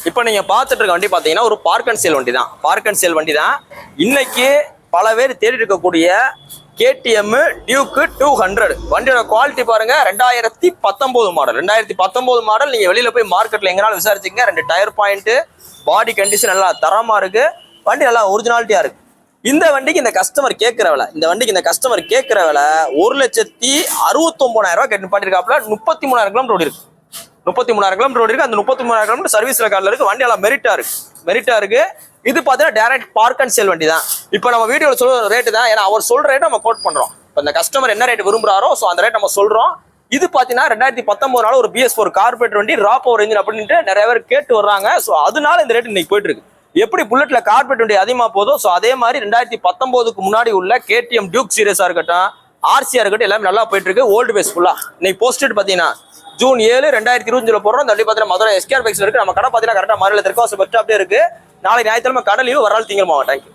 இப்போ நீங்க பார்த்துட்டு இருக்க வண்டி பார்த்தீங்கன்னா ஒரு பார்க் அண்ட் சேல் வண்டி தான். பார்க் அண்ட் சேல் வண்டி தான். இன்னைக்கு பல பேர் தேடி இருக்கக்கூடிய KTM டியூக்கு 200 வண்டியோட குவாலிட்டி பாருங்க. 2019 மாடல். 2019 மாடல். நீங்க வெளியில போய் மார்க்கெட்ல எங்கனாலும் விசாரிச்சுங்க. 2 டயர் பாயிண்ட், பாடி கண்டிஷன் நல்லா தரமா இருக்கு. வண்டி நல்லா ஒரிஜினாலிட்டியா இருக்கு. இந்த வண்டிக்கு இந்த கஸ்டமர் கேட்கிற விலை 1,69,000 கேட்டு பாட்டிருக்காப்ல. 33,000 கிலோமீட்டர் ஓடி இருக்கு. 33,000 கிலோமீட்டர் ஓடி இருக்கு. அந்த 33,000 கிலோமீட்டர் சர்வீஸ் ரெக்கார்ட்ல இருக்கு. வண்டி எல்லாம் மெரிட்டா இருக்கு. இது பார்த்தீங்கன்னா டைரக்ட் பார்க் அண்ட் சேல் வண்டி தான். இப்போ நம்ம வீடியோவில் சொல்ற ரேட்டு தான். ஏன்னா அவர் சொல்ற ரேட் நம்ம கோட் பண்றோம். இப்போ இந்த கஸ்டமர் என்ன ரேட் விரும்புறாரோ அந்த ரேட் நம்ம சொல்றோம். இது பார்த்தீங்கன்னா 2019 ஒரு BS4 கார்பரேட் வண்டி, ரா பவர் இன்ஜின் அப்படின்ட்டு நிறைய பேர் கேட்டு வர்றாங்க. ஸோ அதனால இந்த ரேட் இன்னைக்கு போயிட்டு இருக்கு. எப்படி புல்லட்ல கார்பரேட் வண்டி அதிகமாக போதும், ஸோ அதே மாதிரி 2019க்கு முன்னாடி உள்ள KTM டியூக் சீரியஸா இருக்கட்டும், RCயா இருக்கட்டும், எல்லாமே நல்லா போயிட்டு இருக்கு. ஓல்டு பேஸ் ஃபுல்லா இன்னைக்கு போஸ்டட் பார்த்தீங்கன்னா ஜூன் 7, 2025 போடுறோம். இந்த வண்டி பார்த்தீங்கன்னா மதுரை SKR பைக்ஸ் இருக்கு. நம்ம கடை பார்த்தீங்கன்னா கரெக்டாக மதுரையில் இருக்கு. ஸோ பெஸ்ட் அப்படியே இருக்கு. நாளை ஞாயிற்றுக்கிழமை கடை லீவு, வரால் திங்கட்கிழமை. தேங்க்யூ.